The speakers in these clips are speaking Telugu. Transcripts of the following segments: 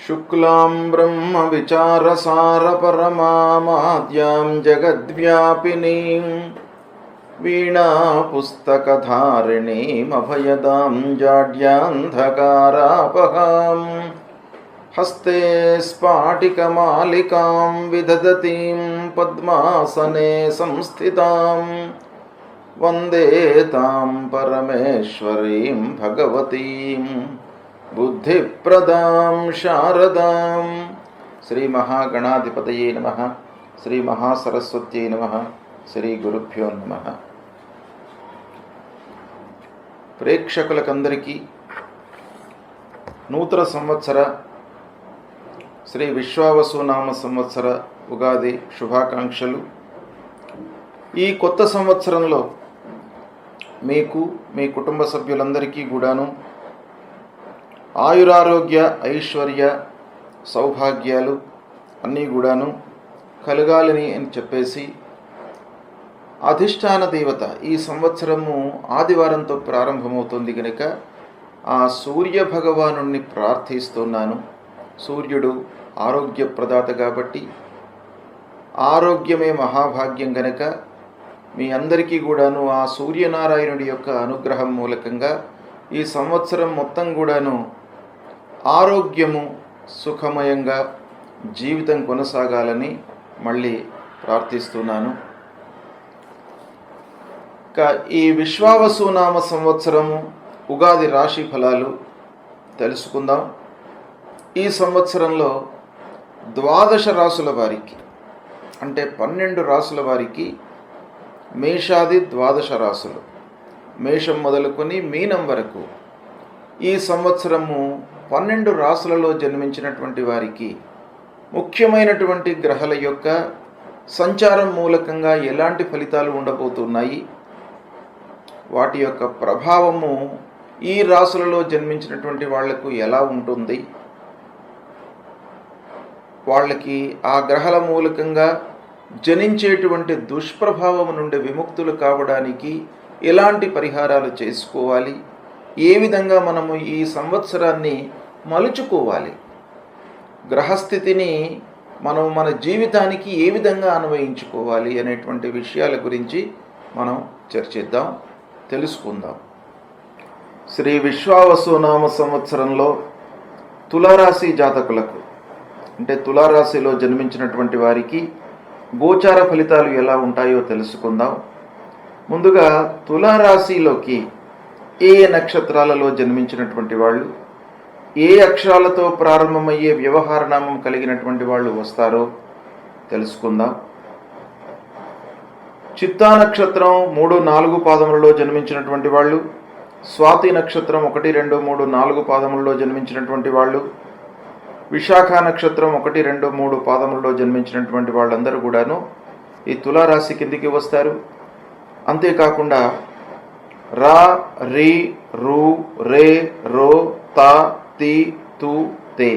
शुक्लां ब्रह्मविचारसारपरमामाद्यां जगद्व्यापिनीं वीणापुस्तकधारिणीमभयदां जाड्यान्धकारापहां हस्ते स्फाटिकमालिकां विदधतीं पद्मासने संस्थितां वन्दे तां परमेश्वरीं भगवतीं बुद्धिप्रदां शारदां। श्री महागणाधिपतये नमः। श्री महासरस्वत्यै नमः। श्री गुरुभ्यो नमः। ప్రేక్షకులకందరికీ నూతన సంవత్సర శ్రీ విశ్వావసునామ సంవత్సర ఉగాది శుభాకాంక్షలు. ఈ కొత్త సంవత్సరంలో మీకు మీ కుటుంబ సభ్యులందరికీ కూడాను ఆయురారోగ్య ఐశ్వర్య సౌభాగ్యాలు అన్నీ కూడాను కలగాలని అని చెప్పేసి అధిష్టాన దేవత ఈ సంవత్సరము ఆదివారంతో ప్రారంభమవుతుంది కనుక ఆ సూర్య భగవానుణ్ణి ప్రార్థిస్తున్నాను. సూర్యుడు ఆరోగ్య ప్రదాత కాబట్టి ఆరోగ్యమే మహాభాగ్యం గనక మీ అందరికీ కూడాను ఆ సూర్యనారాయణుడి యొక్క అనుగ్రహం మూలకంగా ఈ సంవత్సరం మొత్తం కూడాను ఆరోగ్యము సుఖమయంగా జీవితం కొనసాగాలని మళ్ళీ ప్రార్థిస్తున్నాను. ఈ విశ్వావసునామ సంవత్సరము ఉగాది రాశి ఫలాలు తెలుసుకుందాం. ఈ సంవత్సరంలో 12 రాసుల వారికి అంటే 12 రాసుల వారికి మేషాది 12 రాసులు, మేషం మొదలుకొని మీనం వరకు ఈ సంవత్సరము 12 రాసులలో జన్మించినటువంటి వారికి ముఖ్యమైనటువంటి గ్రహాల యొక్క సంచారం మూలకంగా ఎలాంటి ఫలితాలు ఉండబోతున్నాయి, వాటి యొక్క ప్రభావము ఈ రాసులలో జన్మించినటువంటి వాళ్లకు ఎలా ఉంటుంది, వాళ్ళకి ఆ గ్రహాల మూలకంగా జనించేటువంటి దుష్ప్రభావం నుండి విముక్తులు కావడానికి ఎలాంటి పరిహారాలు చేసుకోవాలి, ఏ విధంగా మనము ఈ సంవత్సరాన్ని మలుచుకోవాలి, గ్రహస్థితిని మనం మన జీవితానికి ఏ విధంగా అన్వయించుకోవాలి అనేటువంటి విషయాల గురించి మనం చర్చిద్దాం, తెలుసుకుందాం. శ్రీ విశ్వావసునామ సంవత్సరంలో తులారాశి జాతకులకు అంటే తులారాశిలో జన్మించినటువంటి వారికి గోచార ఫలితాలు ఎలా ఉంటాయో తెలుసుకుందాం. ముందుగా తులారాశిలోకి ఏ నక్షత్రాలలో జన్మించినటువంటి వాళ్ళు, ఏ అక్షరాలతో ప్రారంభమయ్యే వ్యవహార నామం కలిగినటువంటి వాళ్ళు వస్తారో తెలుసుకుందాం. చిత్తా నక్షత్రం 3, 4 పాదములలో జన్మించినటువంటి వాళ్ళు, స్వాతి నక్షత్రం 1, 2, 3, 4 పాదములలో జన్మించినటువంటి వాళ్ళు, విశాఖ నక్షత్రం 1, 2, 3 పాదములలో జన్మించినటువంటి వాళ్ళందరూ కూడాను ఈ తులారాశి కిందికి వస్తారు. అంతేకాకుండా రా, రి, రు, రే, రో, తా, తి, తు, తే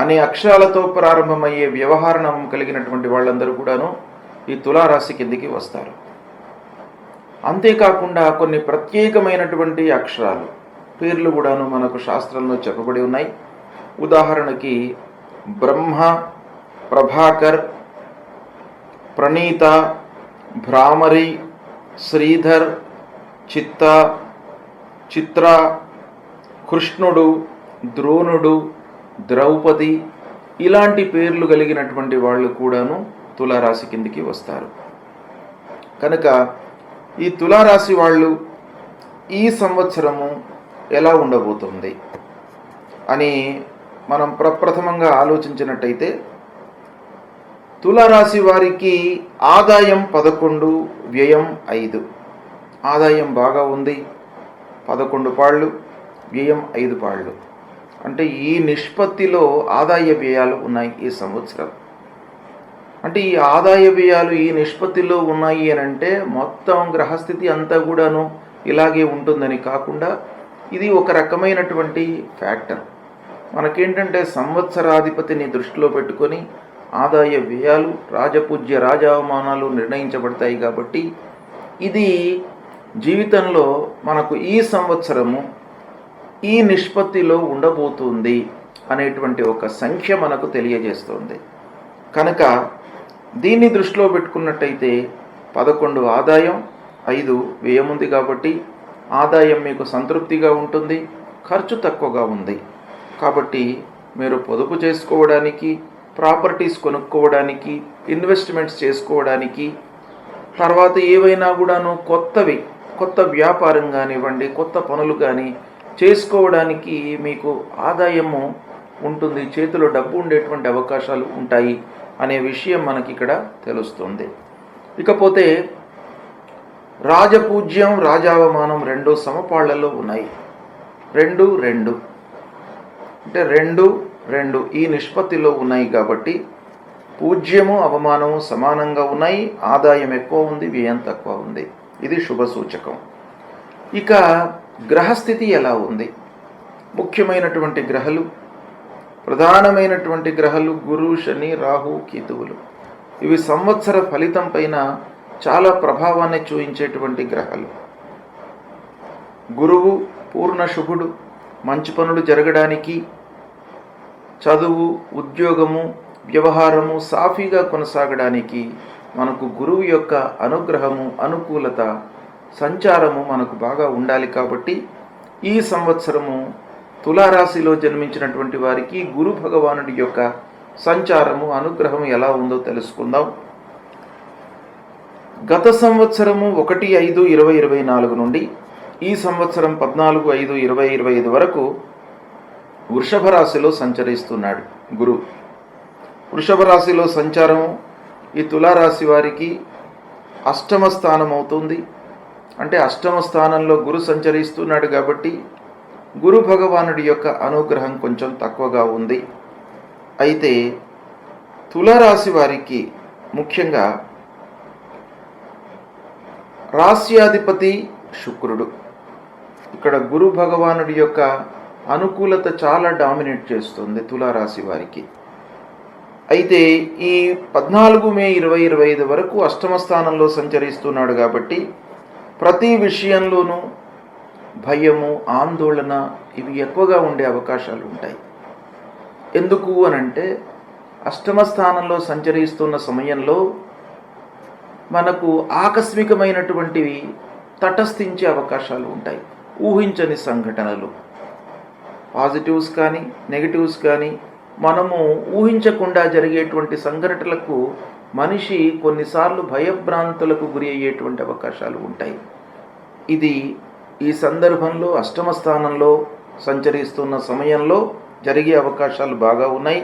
అనే అక్షరాలతో ప్రారంభమయ్యే వ్యవహార నామం కలిగినటువంటి వాళ్ళందరూ కూడాను ఈ తులారాశి కిందికి వస్తారు. అంతేకాకుండా కొన్ని ప్రత్యేకమైనటువంటి అక్షరాలు పేర్లు కూడాను మనకు శాస్త్రంలో చెప్పబడి ఉన్నాయి. ఉదాహరణకి బ్రహ్మ, ప్రభాకర్, ప్రణీత, భ్రామరి, శ్రీధర్, చిత్త, చిత్ర, కృష్ణుడు, ద్రోణుడు, ద్రౌపది ఇలాంటి పేర్లు కలిగినటువంటి వాళ్ళు కూడాను తులారాశి కిందికి వస్తారు. కనుక ఈ తులారాశి వాళ్ళు ఈ సంవత్సరము ఎలా ఉండబోతుంది అని మనం ప్రప్రథమంగా ఆలోచించినట్టయితే తులారాశి వారికి ఆదాయం 11, వ్యయం 5. ఆదాయం బాగా ఉంది, 11 పాళ్ళు, వ్యయం 5 పాళ్ళు. అంటే ఈ నిష్పత్తిలో ఆదాయ వ్యయాలు ఉన్నాయి ఈ సంవత్సరం. అంటే ఈ ఆదాయ వ్యయాలు ఈ నిష్పత్తిలో ఉన్నాయి అని అంటే మొత్తం గ్రహస్థితి అంతా కూడాను ఇలాగే ఉంటుందని కాకుండా ఇది ఒక రకమైనటువంటి ఫ్యాక్టర్. మనకేంటంటే సంవత్సరాధిపతిని దృష్టిలో పెట్టుకొని ఆదాయ వ్యయాలు, రాజపూజ్య రాజావమానాలు నిర్ణయించబడతాయి. కాబట్టి ఇది జీవితంలో మనకు ఈ సంవత్సరము ఈ నిష్పత్తిలో ఉండబోతుంది అనేటువంటి ఒక సంఖ్య మనకు తెలియజేస్తుంది. కనుక దీన్ని దృష్టిలో పెట్టుకున్నట్టయితే 11 ఆదాయం, 5 వ్యయం ఉంది కాబట్టి ఆదాయం మీకు సంతృప్తిగా ఉంటుంది, ఖర్చు తక్కువగా ఉంది. కాబట్టి మీరు పొదుపు చేసుకోవడానికి, ప్రాపర్టీస్ కొనుక్కోవడానికి, ఇన్వెస్ట్మెంట్స్ చేసుకోవడానికి, తర్వాత ఏవైనా కూడాను కొత్త వ్యాపారం కానివ్వండి, కొత్త పనులు కానీ చేసుకోవడానికి మీకు ఆదాయము ఉంటుంది, చేతిలో డబ్బు ఉండేటువంటి అవకాశాలు ఉంటాయి అనే విషయం మనకి ఇక్కడ తెలుస్తుంది. ఇకపోతే రాజపూజ్యం, రాజావమానం 2 సమపాళ్లలో ఉన్నాయి. 2 2 అంటే 2 2 ఈ నిష్పత్తిలో ఉన్నాయి కాబట్టి పూజ్యము అవమానము సమానంగా ఉన్నాయి. ఆదాయం ఎక్కువ ఉంది, వ్యయం తక్కువ ఉంది. ఇది శుభ సూచకం. ఇక గ్రహస్థితి ఎలా ఉంది? ముఖ్యమైనటువంటి గ్రహాలు, ప్రధానమైనటువంటి గ్రహాలు గురు, శని, రాహు, కేతువులు. ఇవి సంవత్సర ఫలితం పైన చాలా ప్రభావాన్ని చూపించేటువంటి గ్రహాలు. గురువు పూర్ణ శుభుడు, మంచి పనులు జరగడానికి, చదువు, ఉద్యోగము, వ్యవహారము సాఫీగా కొనసాగడానికి మనకు గురువు యొక్క అనుగ్రహము, అనుకూలత, సంచారము మనకు బాగా ఉండాలి. కాబట్టి ఈ సంవత్సరము తులారాశిలో జన్మించినటువంటి వారికి గురు భగవానుడి యొక్క సంచారము, అనుగ్రహం ఎలా ఉందో తెలుసుకుందాం. గత సంవత్సరము 1/5/2024 నుండి ఈ సంవత్సరం 14/5/2025 వరకు వృషభ రాశిలో సంచరిస్తున్నాడు గురు. వృషభ రాశిలో సంచారము ఈ తులారాశి వారికి అష్టమ స్థానం అవుతుంది. అంటే అష్టమ స్థానంలో గురు సంచరిస్తున్నాడు కాబట్టి గురు భగవానుడి యొక్క అనుగ్రహం కొంచెం తక్కువగా ఉంది. అయితే తులారాశి వారికి ముఖ్యంగా రాస్యాధిపతి శుక్రుడు, ఇక్కడ గురు భగవానుడి యొక్క అనుకూలత చాలా డామినేట్ చేస్తుంది తులారాశి వారికి. అయితే ఈ 14 మే 2025 వరకు అష్టమ స్థానంలో సంచరిస్తున్నాడు కాబట్టి ప్రతి విషయంలోనూ భయము, ఆందోళన ఇవి ఎక్కువగా ఉండే అవకాశాలు ఉంటాయి. ఎందుకు అనంటే అష్టమ స్థానంలో సంచరిస్తున్న సమయంలో మనకు ఆకస్మికమైనటువంటివి తటస్థించే అవకాశాలు ఉంటాయి. ఊహించని సంఘటనలు, పాజిటివ్స్ కానీ నెగిటివ్స్ కానీ మనము ఊహించకుండా జరిగేటువంటి సంఘటనలకు మనిషి కొన్నిసార్లు భయభ్రాంతులకు గురి అయ్యేటువంటి అవకాశాలు ఉంటాయి. ఇది ఈ సందర్భంలో అష్టమ స్థానంలో సంచరిస్తున్న సమయంలో జరిగే అవకాశాలు బాగా ఉన్నాయి.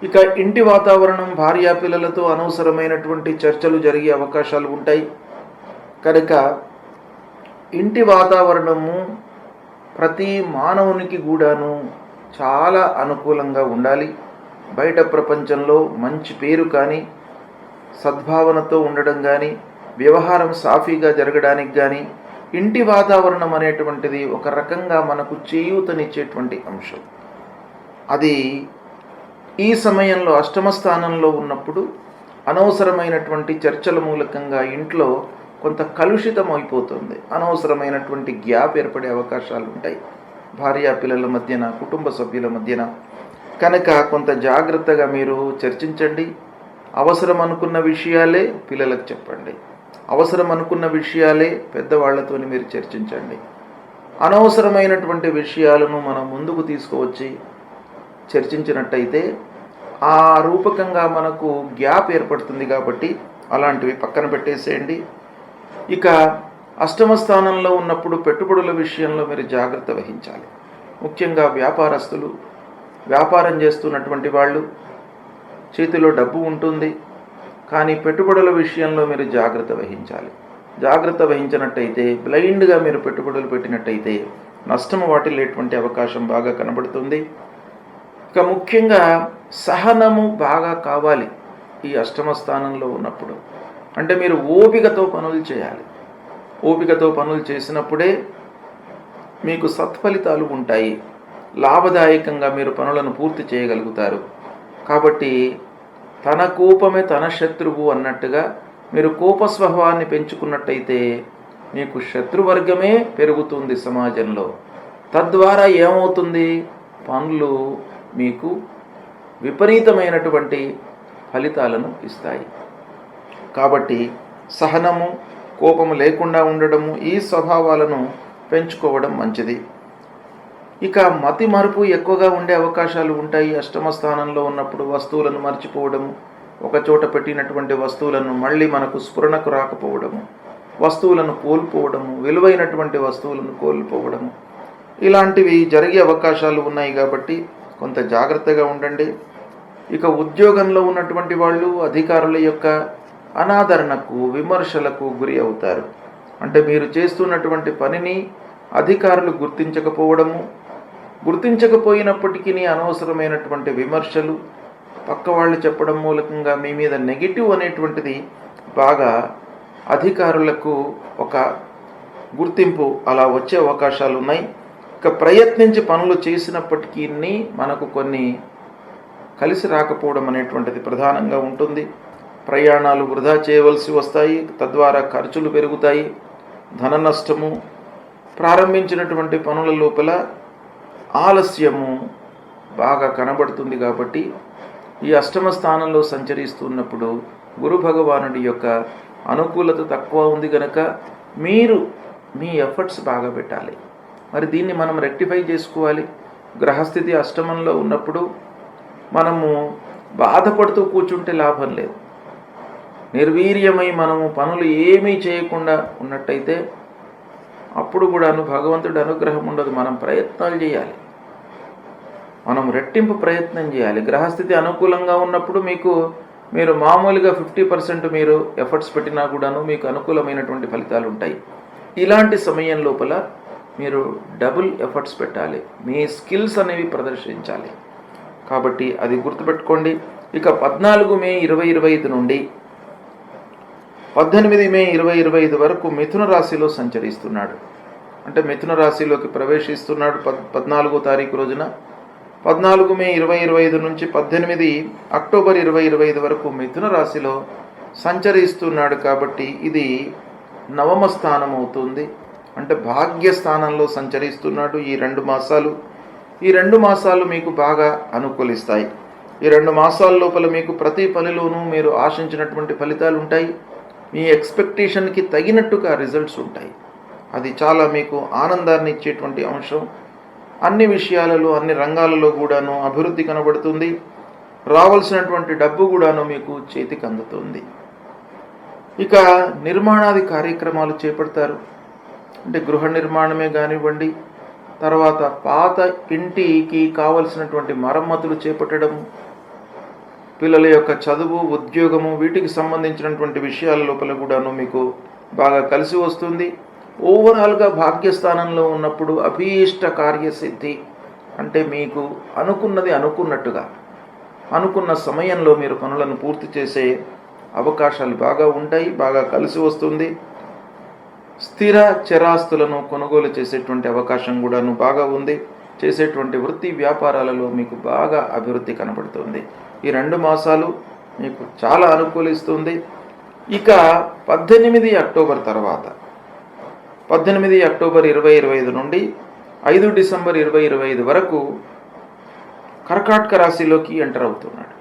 ఇక ఇంటి వాతావరణం, భార్యా పిల్లలతో అనవసరమైనటువంటి చర్చలు జరిగే అవకాశాలు ఉంటాయి. కనుక ఇంటి వాతావరణము ప్రతి మానవునికి కూడాను చాలా అనుకూలంగా ఉండాలి. బయట ప్రపంచంలో మంచి పేరు కానీ, సద్భావనతో ఉండడం కానీ, వ్యవహారం సాఫీగా జరగడానికి కానీ ఇంటి వాతావరణం అనేటువంటిది ఒక రకంగా మనకు చేయూతనిచ్చేటువంటి అంశం. అది ఈ సమయంలో అష్టమ స్థానంలో ఉన్నప్పుడు అనవసరమైనటువంటి చర్చల మూలకంగా ఇంట్లో కొంత కలుషితం అయిపోతుంది. అనవసరమైనటువంటి గ్యాప్ ఏర్పడే అవకాశాలు ఉంటాయి భార్యా పిల్లల మధ్యన, కుటుంబ సభ్యుల మధ్యన. కనుక కొంత జాగ్రత్తగా మీరు చర్చించండి. అవసరం అనుకున్న విషయాలే పిల్లలకు చెప్పండి. అవసరం అనుకున్న విషయాలే పెద్దవాళ్లతో మీరు చర్చించండి. అనవసరమైనటువంటి విషయాలను మనం ముందుకు తీసుకువచ్చి చర్చించినట్టయితే ఆ రూపకంగా మనకు గ్యాప్ ఏర్పడుతుంది. కాబట్టి అలాంటివి పక్కన పెట్టేసేయండి. ఇక అష్టమ స్థానంలో ఉన్నప్పుడు పెట్టుబడుల విషయంలో మీరు జాగ్రత్త వహించాలి. ముఖ్యంగా వ్యాపారస్తులు, వ్యాపారం చేస్తున్నటువంటి వాళ్ళు చేతిలో డబ్బు ఉంటుంది, కానీ పెట్టుబడుల విషయంలో మీరు జాగ్రత్త వహించాలి. జాగ్రత్త వహించినట్టయితే, బ్లైండ్గా మీరు పెట్టుబడులు పెట్టినట్టయితే నష్టము వాటిల్లేటువంటి అవకాశం బాగా కనబడుతుంది. ఇక ముఖ్యంగా సహనము బాగా కావాలి ఈ అష్టమ స్థానంలో ఉన్నప్పుడు. అంటే మీరు ఓపికతో పనులు చేయాలి. ఓపికతో పనులు చేసినప్పుడే మీకు సత్ఫలితాలు ఉంటాయి. లాభదాయకంగా మీరు పనులను పూర్తి చేయగలుగుతారు. కాబట్టి తన కోపమే తన శత్రువు అన్నట్టుగా మీరు కోపస్వభావాన్ని పెంచుకున్నట్టయితే మీకు శత్రువర్గమే పెరుగుతుంది సమాజంలో. తద్వారా ఏమవుతుంది? పనులు మీకు విపరీతమైనటువంటి ఫలితాలను ఇస్తాయి. కాబట్టి సహనము, కోపము లేకుండా ఉండడము, ఈ స్వభావాలను పెంచుకోవడం మంచిది. ఇక మతి మరుపు ఎక్కువగా ఉండే అవకాశాలు ఉంటాయి. అష్టమ స్థానంలో ఉన్నప్పుడు వస్తువులను మర్చిపోవడము, ఒక చోట పెట్టినటువంటి వస్తువులను మళ్ళీ మనకు స్ఫురణకు రాకపోవడము, వస్తువులను కోల్పోవడము, విలువైనటువంటి వస్తువులను కోల్పోవడము, ఇలాంటివి జరిగే అవకాశాలు ఉన్నాయి. కాబట్టి కొంత జాగ్రత్తగా ఉండండి. ఇక ఉద్యోగంలో ఉన్నటువంటి వాళ్ళు అధికారుల యొక్క అనాదరణకు, విమర్శలకు గురి అవుతారు. అంటే మీరు చేస్తున్నటువంటి పనిని అధికారులు గుర్తించకపోయినప్పటికీ అనవసరమైనటువంటి విమర్శలు, పక్క వాళ్ళు చెప్పడం మూలకంగా మీ మీద నెగిటివ్ అనేటువంటిది బాగా అధికారులకు ఒక గుర్తింపు అలా వచ్చే అవకాశాలు ఉన్నాయి. ఇక ప్రయత్నించి పనులు చేసినప్పటికీ మనకు కొన్ని కలిసి రాకపోవడం అనేటువంటిది ప్రధానంగా ఉంటుంది. ప్రయాణాలు వృధా చేయవలసి వస్తాయి, తద్వారా ఖర్చులు పెరుగుతాయి, ధన నష్టము, ప్రారంభించినటువంటి పనుల లోపల ఆలస్యము బాగా కనబడుతుంది. కాబట్టి ఈ అష్టమ స్థానంలో సంచరిస్తున్నప్పుడు గురు భగవానుడి యొక్క అనుకూలత తక్కువ ఉంది కనుక మీరు మీ ఎఫర్ట్స్ బాగా పెట్టాలి. మరి దీన్ని మనం రెక్టిఫై చేసుకోవాలి. గ్రహస్థితి అష్టమంలో ఉన్నప్పుడు మనము బాధపడుతూ కూర్చుంటే లాభం లేదు. నిర్వీర్యమై మనము పనులు ఏమీ చేయకుండా ఉన్నట్టయితే అప్పుడు కూడాను భగవంతుడి అనుగ్రహం ఉండదు. మనం ప్రయత్నాలు చేయాలి, మనం రెట్టింపు ప్రయత్నం చేయాలి. గ్రహస్థితి అనుకూలంగా ఉన్నప్పుడు మీరు మామూలుగా 50% మీరు ఎఫర్ట్స్ పెట్టినా కూడాను మీకు అనుకూలమైనటువంటి ఫలితాలు ఉంటాయి. ఇలాంటి సమయం లోపల మీరు డబుల్ ఎఫర్ట్స్ పెట్టాలి, మీ స్కిల్స్ అనేవి ప్రదర్శించాలి. కాబట్టి అది గుర్తుపెట్టుకోండి. ఇక 14 మే 2025 నుండి 18 మే 2025 వరకు మిథున రాశిలో సంచరిస్తున్నాడు. అంటే మిథున రాశిలోకి ప్రవేశిస్తున్నాడు 14వ తారీఖు రోజున. 14 మే 2025 నుంచి 18 అక్టోబర్ 2025 వరకు మిథున రాశిలో సంచరిస్తున్నాడు. కాబట్టి ఇది నవమ స్థానం అవుతుంది. అంటే భాగ్యస్థానంలో సంచరిస్తున్నాడు ఈ 2 మాసాలు. ఈ 2 మాసాలు మీకు బాగా అనుకూలిస్తాయి. ఈ 2 మాసాల లోపల మీకు ప్రతి పనిలోనూ మీరు ఆశించినటువంటి ఫలితాలు ఉంటాయి. మీ ఎక్స్పెక్టేషన్కి తగినట్టుగా రిజల్ట్స్ ఉంటాయి. అది చాలా మీకు ఆనందాన్ని ఇచ్చేటువంటి అంశం. అన్ని విషయాలలో, అన్ని రంగాలలో కూడాను అభివృద్ధి కనబడుతుంది. రావాల్సినటువంటి డబ్బు కూడాను మీకు చేతికి అందుతుంది. ఇక నిర్మాణాది కార్యక్రమాలు చేపడతారు. అంటే గృహ నిర్మాణమే కానివ్వండి, తర్వాత పాత ఇంటికి కావలసినటువంటి మరమ్మతులు చేపట్టడము, పిల్లల యొక్క చదువు, ఉద్యోగము, వీటికి సంబంధించినటువంటి విషయాల లోపల కూడాను మీకు బాగా కలిసి వస్తుంది. ఓవరాల్గా భాగ్యస్థానంలో ఉన్నప్పుడు అభీష్ట కార్యసిద్ధి, అంటే మీకు అనుకున్నది అనుకున్నట్టుగా అనుకున్న సమయంలో మీరు పనులను పూర్తి చేసే అవకాశాలు బాగా ఉంటాయి, బాగా కలిసి వస్తుంది. స్థిర చరాస్తులను కొనుగోలు చేసేటువంటి అవకాశం కూడాను బాగా ఉంది. చేసేటువంటి వృత్తి వ్యాపారాలలో మీకు బాగా అభివృద్ధి కనబడుతుంది. ఈ 2 మాసాలు మీకు చాలా అనుకూలిస్తుంది. ఇక 18 అక్టోబర్ తర్వాత 18 అక్టోబర్ 2025 నుండి 5 డిసెంబర్ 2025 వరకు కర్కాటక రాశిలోకి ఎంటర్ అవుతున్నాడు.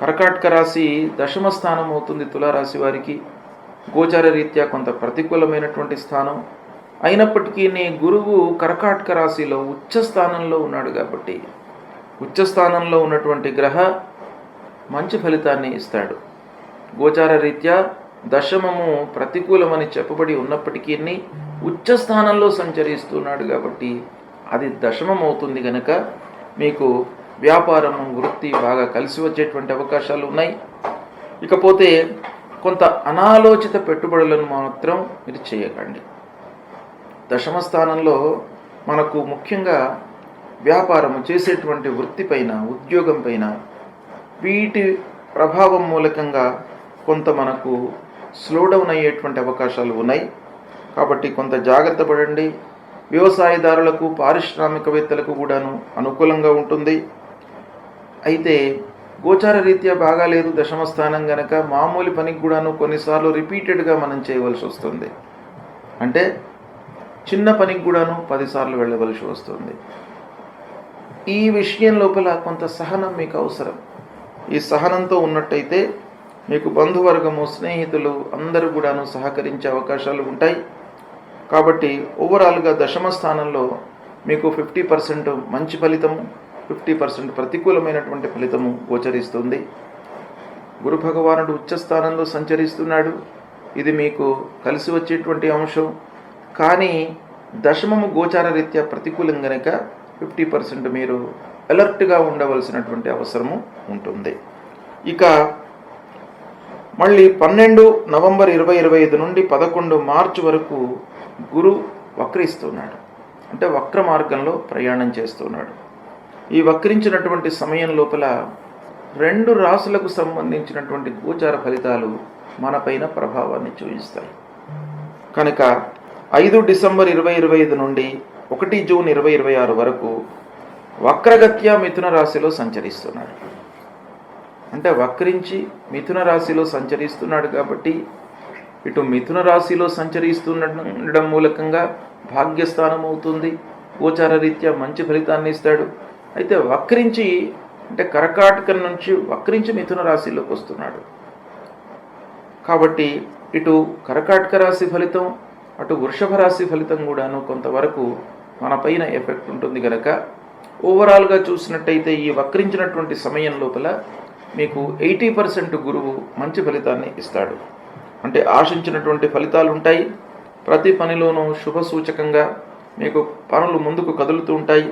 కర్కాటక రాశి దశమ స్థానం అవుతుంది తులారాశి వారికి. గోచార రీత్యా కొంత ప్రతికూలమైనటువంటి స్థానం అయినప్పటికీ గురువు కర్కాటక రాశిలో ఉచ్చ స్థానంలో ఉన్నాడు. కాబట్టి ఉచ్చ స్థానంలో ఉన్నటువంటి గ్రహ మంచి ఫలితాన్ని ఇస్తాడు. గోచార రీత్యా దశమము ప్రతికూలమని చెప్పబడి ఉన్నప్పటికీ ఉచ్చ స్థానంలో సంచరిస్తున్నాడు. కాబట్టి అది దశమం అవుతుంది కనుక మీకు వ్యాపారము, వృత్తి బాగా కలిసి వచ్చేటువంటి అవకాశాలు ఉన్నాయి. ఇకపోతే కొంత అనాలోచిత పెట్టుబడులను మాత్రం మీరు చేయకండి. దశమ స్థానంలో మనకు ముఖ్యంగా వ్యాపారము చేసేటువంటి వృత్తిపైన, ఉద్యోగం పైన, వీటి ప్రభావం మూలకంగా కొంత మనకు స్లోడౌన్ అయ్యేటువంటి అవకాశాలు ఉన్నాయి. కాబట్టి కొంత జాగ్రత్త పడండి. వ్యవసాయదారులకు, పారిశ్రామికవేత్తలకు కూడాను అనుకూలంగా ఉంటుంది. అయితే గోచార రీత్యా బాగాలేదు దశమ స్థానం గనక మామూలు పనికి కూడాను కొన్నిసార్లు రిపీటెడ్గా మనం చేయవలసి వస్తుంది. అంటే చిన్న పనికి కూడాను 10 సార్లు వెళ్ళవలసి వస్తుంది. ఈ విషయం లోపల కొంత సహనం మీకు అవసరం. ఈ సహనంతో ఉన్నట్టయితే మీకు బంధువర్గము, స్నేహితులు అందరూ కూడాను సహకరించే అవకాశాలు ఉంటాయి. కాబట్టి ఓవరాల్గా దశమ స్థానంలో మీకు 50% మంచి ఫలితము, 50% ప్రతికూలమైనటువంటి ఫలితము గోచరిస్తుంది. గురు భగవానుడు ఉచ్చ స్థానంలో సంచరిస్తున్నాడు. ఇది మీకు కలిసి వచ్చేటువంటి అంశం. కానీ దశమము గోచార రీత్యా ప్రతికూలం గనక 50% మీరు అలర్ట్గా ఉండవలసినటువంటి అవసరము ఉంటుంది. ఇక మళ్ళీ 12 నవంబర్ 2025 నుండి 11 మార్చి వరకు గురు వక్రిస్తున్నాడు. అంటే వక్ర మార్గంలో ప్రయాణం చేస్తున్నాడు. ఈ వక్రించినటువంటి సమయం లోపల 2 రాశులకు సంబంధించినటువంటి గోచార ఫలితాలు మనపైన ప్రభావాన్ని చూపిస్తాయి. కనుక 5 డిసెంబర్ 2025 నుండి 1 జూన్ 2026 వరకు వక్రగత్య మిథున రాశిలో సంచరిస్తున్నాడు. అంటే వక్రించి మిథున రాశిలో సంచరిస్తున్నాడు కాబట్టి ఇటు మిథున రాశిలో సంచరిస్తుండడం మూలకంగా భాగ్యస్థానం అవుతుంది. గోచార రీత్యా మంచి ఫలితాన్ని ఇస్తాడు. అయితే వక్రించి అంటే కర్కాటకం నుంచి వక్రించి మిథున రాశిలోకి వస్తున్నాడు కాబట్టి ఇటు కర్కాటక రాశి ఫలితం, అటు వృషభ రాశి ఫలితం కూడాను కొంతవరకు మన పైన ఎఫెక్ట్ ఉంటుంది కనుక ఓవరాల్గా చూసినట్టయితే ఈ వక్రించినటువంటి సమయం లోపల మీకు 80% గురువు మంచి ఫలితాన్ని ఇస్తాడు. అంటే ఆశించినటువంటి ఫలితాలు ఉంటాయి. ప్రతి పనిలోనూ శుభ సూచకంగా మీకు పనులు ముందుకు కదులుతూ ఉంటాయి.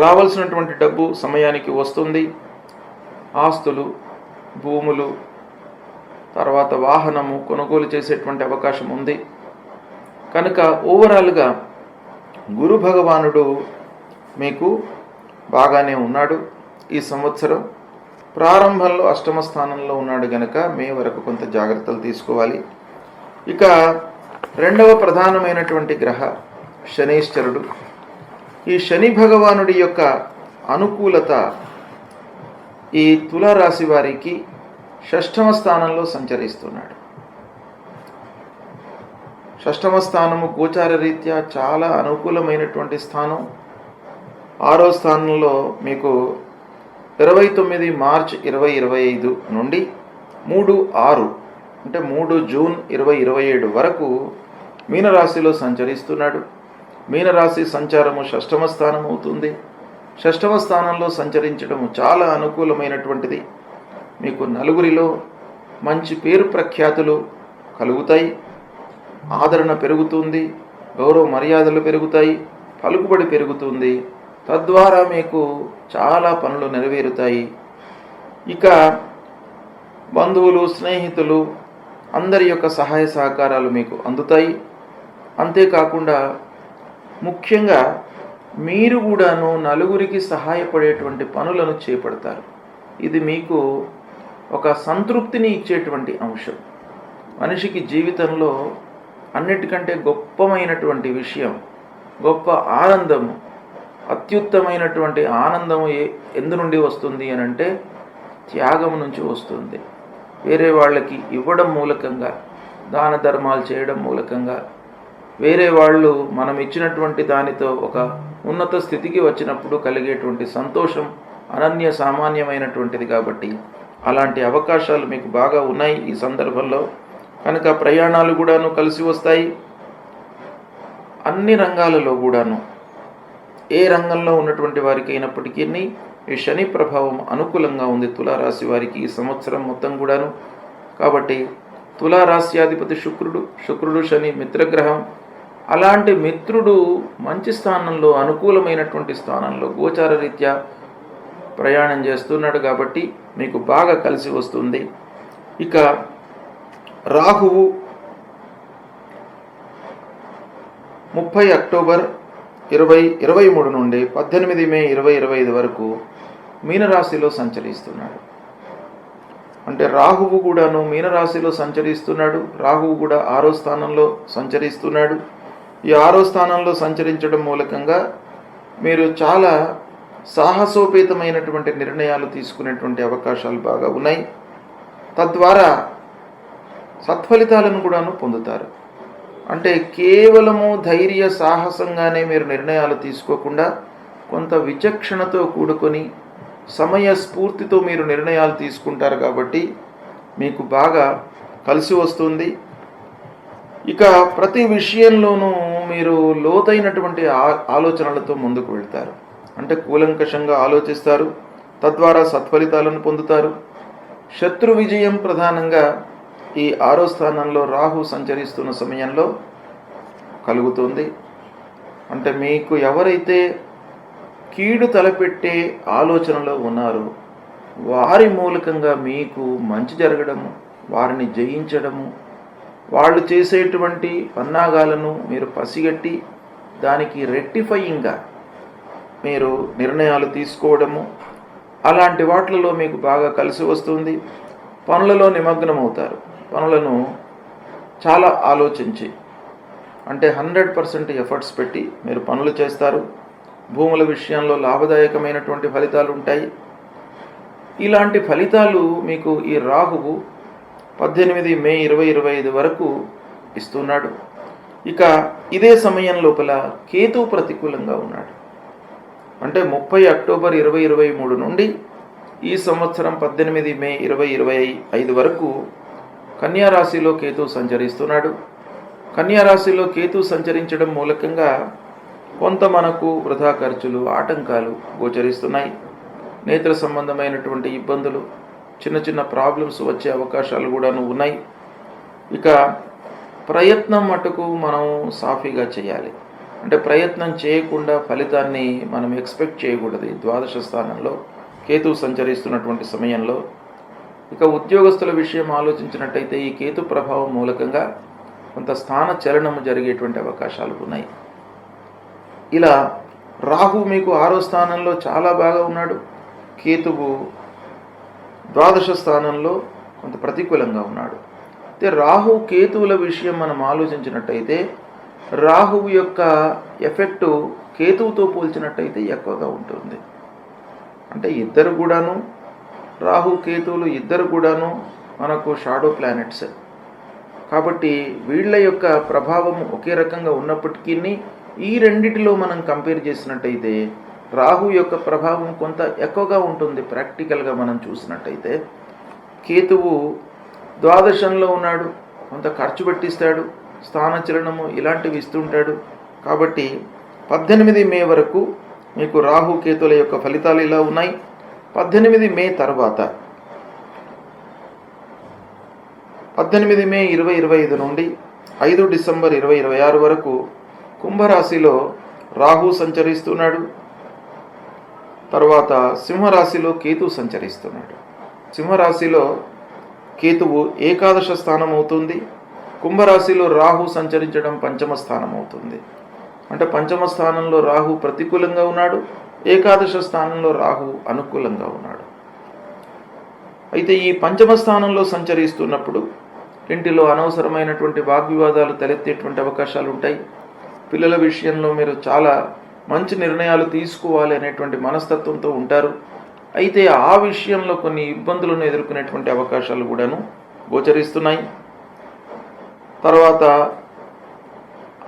రావాల్సినటువంటి డబ్బు సమయానికి వస్తుంది. ఆస్తులు, భూములు, తర్వాత వాహనము కొనుగోలు చేసేటువంటి అవకాశం ఉంది. కనుక ఓవరాల్గా గురు భగవానుడు మీకు బాగానే ఉన్నాడు. ఈ సంవత్సరం ప్రారంభంలో అష్టమ స్థానంలో ఉన్నాడు గనక మే వరకు కొంత జాగ్రత్తలు తీసుకోవాలి. ఇక రెండవ ప్రధానమైనటువంటి గ్రహ శనీశ్వరుడు. ఈ శని భగవానుడి యొక్క అనుకూలత ఈ తులారాశి వారికి షష్ఠమ స్థానంలో సంచరిస్తున్నాడు. షష్ఠమ స్థానము గోచార రీత్యా చాలా అనుకూలమైనటువంటి స్థానం. 6వ స్థానంలో మీకు 29 మార్చ్ 2025 నుండి 3/6 అంటే 3 జూన్ 2027 వరకు మీనరాశిలో సంచరిస్తున్నాడు. మీనరాశి సంచారము షష్ఠమ స్థానం అవుతుంది. షష్ఠమ స్థానంలో సంచరించడము చాలా అనుకూలమైనటువంటిది. మీకు నలుగురిలో మంచి పేరు ప్రఖ్యాతులు కలుగుతాయి. ఆదరణ పెరుగుతుంది. గౌరవ మర్యాదలు పెరుగుతాయి. పలుకుబడి పెరుగుతుంది. తద్వారా మీకు చాలా పనులు నెరవేరుతాయి. ఇక బంధువులు, స్నేహితులు అందరి యొక్క సహాయ సహకారాలు మీకు అందుతాయి. అంతేకాకుండా ముఖ్యంగా మీరు కూడాను నలుగురికి సహాయపడేటువంటి పనులను చేపడతారు. ఇది మీకు ఒక సంతృప్తిని ఇచ్చేటువంటి అంశం. మనిషికి జీవితంలో అన్నిటికంటే గొప్పమైనటువంటి విషయం, గొప్ప ఆనందము, అత్యుత్తమైనటువంటి ఆనందము ఎందు నుండి వస్తుంది అని అంటే త్యాగం నుంచి వస్తుంది. వేరే వాళ్ళకి ఇవ్వడం మూలకంగా, దాన ధర్మాలు చేయడం మూలకంగా వేరే వాళ్ళు మనం ఇచ్చినటువంటి దానితో ఒక ఉన్నత స్థితికి వచ్చినప్పుడు కలిగేటువంటి సంతోషం అనన్య సామాన్యమైనటువంటిది. కాబట్టి అలాంటి అవకాశాలు మీకు బాగా ఉన్నాయి ఈ సందర్భంలో. కనుక ప్రయాణాలు కూడాను కలిసి వస్తాయి. అన్ని రంగాలలో కూడాను ఏ రంగంలో ఉన్నటువంటి వారికి అయినప్పటికీ ఈ శని ప్రభావం అనుకూలంగా ఉంది తులారాశి వారికి ఈ సంవత్సరం మొత్తం కూడాను. కాబట్టి తులారాశ్యాధిపతి శుక్రుడు శని మిత్రగ్రహం. అలాంటి మిత్రుడు మంచి స్థానంలో, అనుకూలమైనటువంటి స్థానంలో గోచార రీత్యా ప్రయాణం చేస్తున్నాడు కాబట్టి మీకు బాగా కలిసి వస్తుంది. ఇక రాహువు 30 అక్టోబర్ 2023 నుండి 18 మే 2025 వరకు మీనరాశిలో సంచరిస్తున్నాడు. అంటే రాహువు కూడాను మీనరాశిలో సంచరిస్తున్నాడు. రాహువు కూడా 6వ స్థానంలో సంచరిస్తున్నాడు. ఈ 6వ స్థానంలో సంచరించడం మూలకంగా మీరు చాలా సాహసోపేతమైనటువంటి నిర్ణయాలు తీసుకునేటువంటి అవకాశాలు బాగా ఉన్నాయి. తద్వారా సత్ఫలితాలను కూడాను పొందుతారు. అంటే కేవలము ధైర్య సాహసంగానే మీరు నిర్ణయాలు తీసుకోకుండా కొంత విచక్షణతో కూడుకొని సమయస్ఫూర్తితో మీరు నిర్ణయాలు తీసుకుంటారు కాబట్టి మీకు బాగా కలిసి వస్తుంది. ఇక ప్రతి విషయంలోనూ మీరు లోతైనటువంటి ఆలోచనలతో ముందుకు వెళ్తారు. అంటే కూలంకషంగా ఆలోచిస్తారు, తద్వారా సత్ఫలితాలను పొందుతారు. శత్రు విజయం ప్రధానంగా ఈ 6వ స్థానంలో రాహు సంచరిస్తున్న సమయంలో కలుగుతుంది. అంటే మీకు ఎవరైతే కీడు తలపెట్టే ఆలోచనలో ఉన్నారో వారి మూలకంగా మీకు మంచి జరగడము, వారిని జయించడము, వాళ్ళు చేసేటువంటి పన్నాగాలను మీరు పసిగట్టి దానికి రెక్టిఫయింగ్గా మీరు నిర్ణయాలు తీసుకోవడము, అలాంటి వాటిలలో మీకు బాగా కలిసి వస్తుంది. పనులలో నిమగ్నమవుతారు. పనులను చాలా ఆలోచించి అంటే 100% ఎఫర్ట్స్ పెట్టి మీరు పనులు చేస్తారు. భూముల విషయంలో లాభదాయకమైనటువంటి ఫలితాలు ఉంటాయి. ఇలాంటి ఫలితాలు మీకు ఈ రాహువు 18 మే 2025 వరకు ఇస్తున్నాడు. ఇక ఇదే సమయం లోపల కేతు ప్రతికూలంగా ఉన్నాడు. అంటే 30 అక్టోబర్ 2023 నుండి ఈ సంవత్సరం 18 మే 2025 వరకు కన్యా రాశిలో కేతు సంచరిస్తున్నాడు. కన్యా రాశిలో కేతు సంచరించడం మూలకంగా కొంత మనకు వృధా ఖర్చులు, ఆటంకాలు గోచరిస్తున్నాయి. నేత్ర సంబంధమైనటువంటి ఇబ్బందులు, చిన్న చిన్న ప్రాబ్లమ్స్ వచ్చే అవకాశాలు కూడాను ఉన్నాయి. ఇక ప్రయత్నం మటుకు మనం సాఫీగా చేయాలి. అంటే ప్రయత్నం చేయకుండా ఫలితాన్ని మనం ఎక్స్పెక్ట్ చేయకూడదు. 12వ స్థానంలో కేతు సంచరిస్తున్నటువంటి సమయంలో ఇక ఉద్యోగస్తుల విషయం ఆలోచించినట్టయితే ఈ కేతు ప్రభావం మూలకంగా కొంత స్థాన చలనము జరిగేటువంటి అవకాశాలు ఉన్నాయి. ఇలా రాహు మీకు 6వ స్థానంలో చాలా బాగా ఉన్నాడు. కేతువు 12వ స్థానంలో కొంత ప్రతికూలంగా ఉన్నాడు. అయితే రాహు కేతువుల విషయం మనం ఆలోచించినట్టయితే రాహువు యొక్క ఎఫెక్టు కేతువుతో పోల్చినట్టయితే ఎక్కువగా ఉంటుంది. అంటే ఇద్దరు కూడాను రాహు కేతువులు ఇద్దరు కూడాను మనకు షాడో ప్లానెట్స్. కాబట్టి వీళ్ళ యొక్క ప్రభావం ఒకే రకంగా ఉన్నప్పటికీ ఈ రెండిటిలో మనం కంపేర్ చేసినట్టయితే రాహు యొక్క ప్రభావం కొంత ఎక్కువగా ఉంటుంది. ప్రాక్టికల్గా మనం చూసినట్టయితే కేతువు 12ంలో ఉన్నాడు, కొంత ఖర్చు పెట్టిస్తాడు, స్థానచలనము ఇలాంటివి ఇస్తుంటాడు. కాబట్టి 18 మే వరకు మీకు రాహు కేతుల యొక్క ఫలితాలు ఇలా ఉన్నాయి. 18 మే తర్వాత 18 మే 2025 నుండి 5 డిసెంబర్ 2026 వరకు కుంభరాశిలో రాహు సంచరిస్తున్నాడు. తర్వాత సింహరాశిలో కేతు సంచరిస్తున్నాడు. సింహరాశిలో కేతువు 11వ స్థానం అవుతుంది. కుంభరాశిలో రాహు సంచరించడం 5వ స్థానం అవుతుంది. అంటే 5వ స్థానంలో రాహు ప్రతికూలంగా ఉన్నాడు, 11వ స్థానంలో రాహు అనుకూలంగా ఉన్నాడు. అయితే ఈ 5వ స్థానంలో సంచరిస్తున్నప్పుడు ఇంటిలో అనవసరమైనటువంటి వాగ్వివాదాలు తలెత్తేటువంటి అవకాశాలు ఉంటాయి. పిల్లల విషయంలో మీరు చాలా మంచి నిర్ణయాలు తీసుకోవాలి అనేటువంటి మనస్తత్వంతో ఉంటారు. అయితే ఆ విషయంలో కొన్ని ఇబ్బందులను ఎదుర్కొనేటువంటి అవకాశాలు కూడాను గోచరిస్తున్నాయి. తర్వాత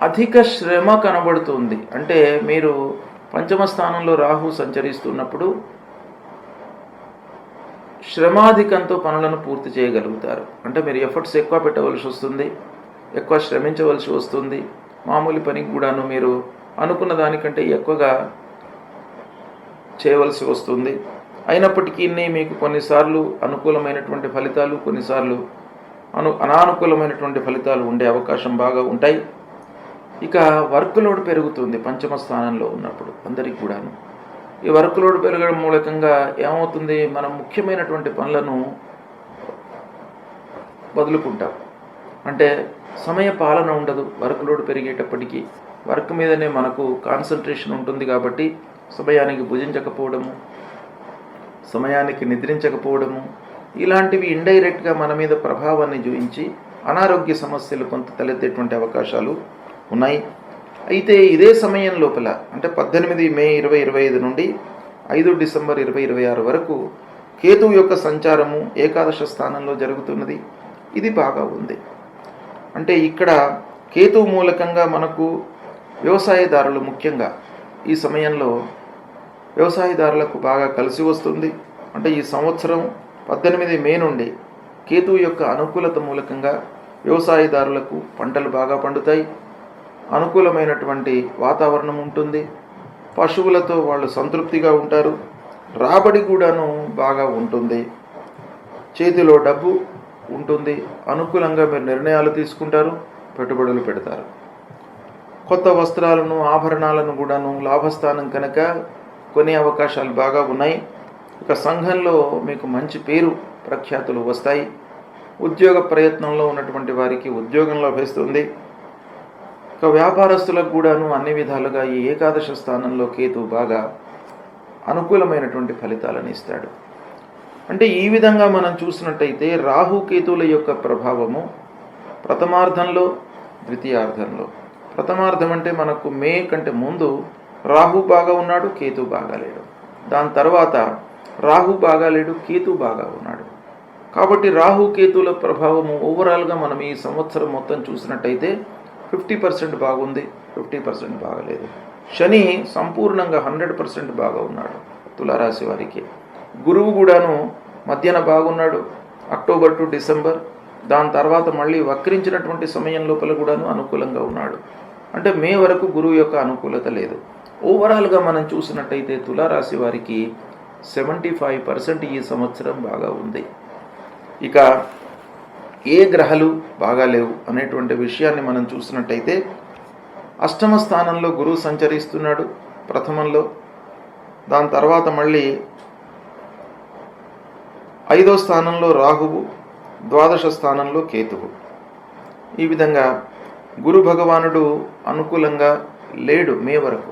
అధిక శ్రమ కనబడుతుంది. అంటే మీరు 5వ స్థానంలో రాహు సంచరిస్తున్నప్పుడు శ్రమాధికంతో పనులను పూర్తి చేయగలుగుతారు. అంటే మీరు ఎఫర్ట్స్ ఎక్కువ పెట్టవలసి వస్తుంది, ఎక్కువ శ్రమించవలసి వస్తుంది. మామూలు పనికి కూడాను మీరు అనుకున్న దానికంటే ఎక్కువగా చేయవలసి వస్తుంది. అయినప్పటికీ మీకు కొన్నిసార్లు అనుకూలమైనటువంటి ఫలితాలు, కొన్నిసార్లు అనానుకూలమైనటువంటి ఫలితాలు ఉండే అవకాశం బాగా ఉంటాయి. ఇక వర్క్ లోడ్ పెరుగుతుంది 5వ స్థానంలో ఉన్నప్పుడు అందరికీ కూడాను. ఈ వర్క్ లోడ్ పెరగడం మూలకంగా ఏమవుతుంది, మనం ముఖ్యమైనటువంటి పనులను వదులుకుంటాం. అంటే సమయ పాలన ఉండదు. వర్క్ లోడ్ పెరిగేటప్పటికీ వర్క్ మీదనే మనకు కాన్సన్ట్రేషన్ ఉంటుంది. కాబట్టి సమయానికి భుజించకపోవడము, సమయానికి నిద్రించకపోవడము ఇలాంటివి ఇండైరెక్ట్గా మన మీద ప్రభావాన్ని చూపించి అనారోగ్య సమస్యలు కొంత తలెత్తేటువంటి అవకాశాలు ఉన్నాయి. అయితే ఇదే సమయం లోపల అంటే 18 మే 2025 నుండి 5 డిసెంబర్ 2026 వరకు కేతువు యొక్క సంచారము 11వ స్థానంలో జరుగుతున్నది. ఇది బాగా ఉంది. అంటే ఇక్కడ కేతువు మూలకంగా మనకు వ్యవసాయదారులు ముఖ్యంగా ఈ సమయంలో వ్యవసాయదారులకు బాగా కలిసి వస్తుంది. అంటే ఈ సంవత్సరం 18 మే నుండి కేతువు యొక్క అనుకూలత మూలకంగా వ్యవసాయదారులకు పంటలు బాగా పండుతాయి. అనుకూలమైనటువంటి వాతావరణం ఉంటుంది. పశువులతో వాళ్ళు సంతృప్తిగా ఉంటారు. రాబడి కూడాను బాగా ఉంటుంది. చేతిలో డబ్బు ఉంటుంది. అనుకూలంగా మీరు నిర్ణయాలు తీసుకుంటారు, పెట్టుబడులు పెడతారు. కొత్త వస్త్రాలను, ఆభరణాలను కూడాను లాభస్థానం కనుక కొనే అవకాశాలు బాగా ఉన్నాయి. ఇక సంఘంలో మీకు మంచి పేరు ప్రఖ్యాతులు వస్తాయి. ఉద్యోగ ప్రయత్నంలో ఉన్నటువంటి వారికి ఉద్యోగం లభిస్తుంది. ఇక వ్యాపారస్తులకు కూడాను అన్ని విధాలుగా ఈ ఏకాదశ స్థానంలో కేతు బాగా అనుకూలమైనటువంటి ఫలితాలను ఇస్తాడు. అంటే ఈ విధంగా మనం చూసినట్టయితే రాహుకేతువుల యొక్క ప్రభావము ప్రథమార్థంలో, ద్వితీయార్థంలో. ప్రథమార్థం అంటే మనకు మే కంటే ముందు రాహు బాగా ఉన్నాడు, కేతు బాగా లేడు. దాని తర్వాత రాహు బాగా లేడు, కేతు బాగా ఉన్నాడు. కాబట్టి రాహుకేతువుల ప్రభావము ఓవరాల్గా మనం ఈ సంవత్సరం మొత్తం చూసినట్టయితే 50% బాగుంది, 50% బాగలేదు. శని సంపూర్ణంగా 100% బాగా ఉన్నాడు తులారాశి వారికి. గురువు కూడాను మధ్యన బాగున్నాడు, అక్టోబర్ టు డిసెంబర్. దాని తర్వాత మళ్ళీ వక్రించినటువంటి సమయం లోపల కూడాను అనుకూలంగా ఉన్నాడు. అంటే మే వరకు గురువు యొక్క అనుకూలత లేదు. ఓవరాల్గా మనం చూసినట్టయితే తులారాశి వారికి 75% ఈ సంవత్సరం బాగా ఉంది. ఇక ఏ గ్రహాలు బాగాలేవు అనేటువంటి విషయాన్ని మనం చూసినట్టయితే అష్టమ స్థానంలో గురువు సంచరిస్తున్నాడు ప్రథమంలో. దాని తర్వాత మళ్ళీ 5వ స్థానంలో రాహువు, ద్వాదశ స్థానంలో కేతువు. ఈ విధంగా గురు భగవానుడు అనుకూలంగా లేడు మే వరకు.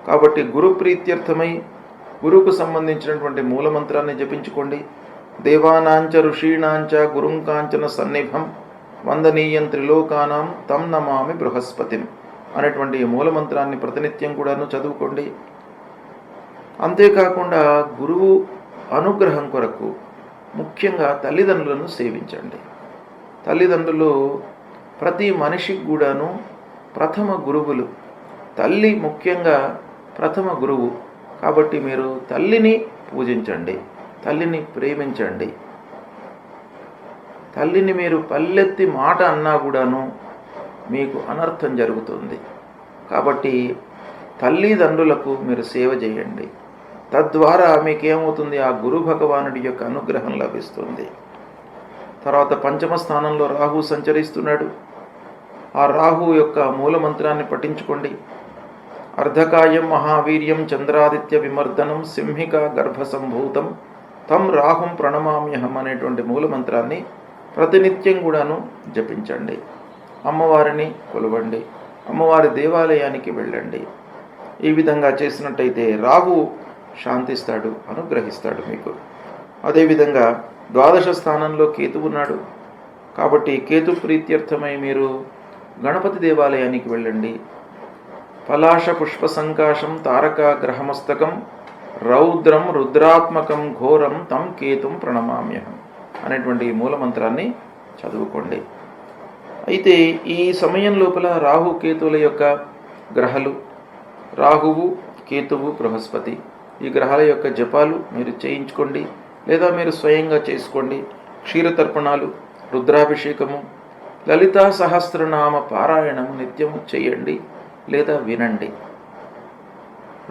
కాబట్టి గురు ప్రీత్యర్థమై గురువుకు సంబంధించినటువంటి మూలమంత్రాన్ని జపించుకోండి. దేవానాంచ ఋషీణాంచ గురుం కాంచన సన్నిభం వందనీయం త్రిలోకానాం తం నమామి బృహస్పతిం అనేటువంటి మూలమంత్రాన్ని ప్రతినిత్యం కూడాను చదువుకోండి. అంతేకాకుండా గురువు అనుగ్రహం కొరకు ముఖ్యంగా తల్లిదండ్రులను సేవించండి. తల్లిదండ్రులు ప్రతి మనిషికి కూడాను ప్రథమ గురువులు. తల్లి ముఖ్యంగా ప్రథమ గురువు. కాబట్టి మీరు తల్లిని పూజించండి, తల్లిని ప్రేమించండి. తల్లిని మీరు పల్లెత్తి మాట అన్నా కూడాను మీకు అనర్థం జరుగుతుంది. కాబట్టి తల్లిదండ్రులకు మీరు సేవ చేయండి. తద్వారా మీకేమవుతుంది, ఆ గురు భగవానుడి యొక్క అనుగ్రహం లభిస్తుంది. తర్వాత పంచమ స్థానంలో రాహు సంచరిస్తున్నాడు. ఆ రాహు యొక్క మూలమంత్రాన్ని పఠించుకోండి. అర్ధకాయం మహావీర్యం చంద్రాదిత్య విమర్దనం సింహిక గర్భసంభూతం తం రాహుం ప్రణమామ్యహం అనేటువంటి మూలమంత్రాన్ని ప్రతినిత్యం కూడాను జపించండి. అమ్మవారిని కొలవండి, అమ్మవారి దేవాలయానికి వెళ్ళండి. ఈ విధంగా చేసినట్టయితే రాహు శాంతిస్తాడు, అనుగ్రహిస్తాడు మీకు. అదేవిధంగా ద్వాదశ స్థానంలో కేతు ఉన్నాడు. కాబట్టి కేతు ప్రీత్యర్థమై మీరు గణపతి దేవాలయానికి వెళ్ళండి. పలాశ పుష్ప సంకాశం తారక గ్రహమస్తకం రౌద్రం రుద్రాత్మకం ఘోరం తం కేతుం ప్రణమామ్యహం అనేటువంటి మూలమంత్రాన్ని చదువుకోండి. అయితే ఈ సమయం లోపల రాహు కేతువుల యొక్క గ్రహాలు, రాహువు, కేతువు, బృహస్పతి, ఈ గ్రహాల యొక్క జపాలు మీరు చేయించుకోండి, లేదా మీరు స్వయంగా చేసుకోండి. క్షీరతర్పణాలు, రుద్రాభిషేకము, లలితా సహస్రనామ పారాయణం నిత్యము చేయండి లేదా వినండి.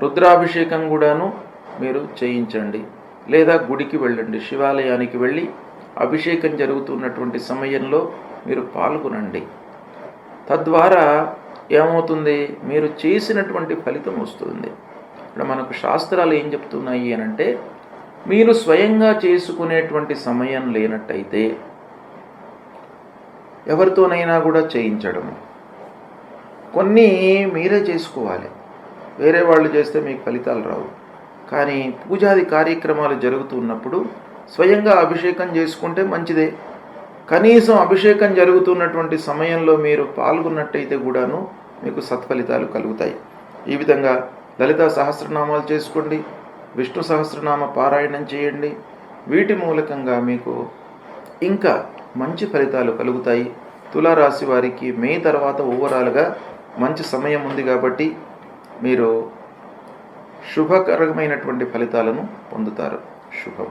రుద్రాభిషేకం కూడాను మీరు చేయించండి, లేదా గుడికి వెళ్ళండి. శివాలయానికి వెళ్ళి అభిషేకం జరుగుతున్నటువంటి సమయంలో మీరు పాల్గొనండి. తద్వారా ఏమవుతుంది, మీరు చేసినటువంటి ఫలితం వస్తుంది. ఇక్కడ మనకు శాస్త్రాలు ఏం చెప్తున్నాయి అనంటే, మీరు స్వయంగా చేసుకునేటువంటి సమయం లేనట్టయితే ఎవరితోనైనా కూడా చేయించడము. కొన్ని మీరే చేసుకోవాలి, వేరే వాళ్ళు చేస్తే మీకు ఫలితాలు రావు. కానీ పూజాది కార్యక్రమాలు జరుగుతున్నప్పుడు స్వయంగా అభిషేకం చేసుకుంటే మంచిదే. కనీసం అభిషేకం జరుగుతున్నటువంటి సమయంలో మీరు పాల్గొన్నట్టయితే కూడాను మీకు సత్ఫలితాలు కలుగుతాయి. ఈ విధంగా లలితా సహస్రనామాలు చేసుకోండి, విష్ణు సహస్రనామ పారాయణం చేయండి. వీటి మూలకంగా మీకు ఇంకా మంచి ఫలితాలు కలుగుతాయి. తులారాశి వారికి మే తర్వాత ఓవరాల్గా మంచి సమయం ఉంది. కాబట్టి మీరు శుభకరమైనటువంటి ఫలితాలను పొందుతారు. శుభం.